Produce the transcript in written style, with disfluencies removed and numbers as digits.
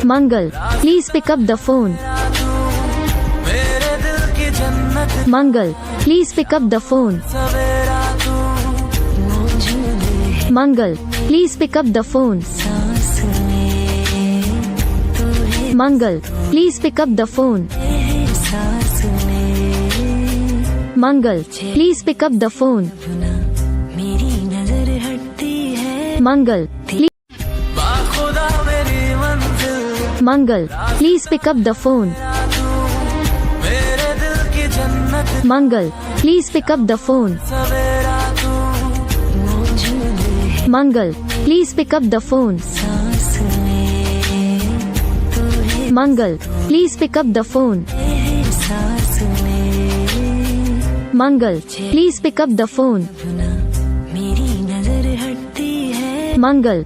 Mangal, please pick up the phone. Mangal, please pick up the phone. Mangal, please pick up the phone. Mangal, please pick up the phone. Mangal, please pick up the phone. Mangal, please. Mangal, please pick up the phone. Mangal, please pick up the phone. Mangal, please pick up the phone. Mangal, please pick up the phone. Mangal, please pick up the phone. Mangal,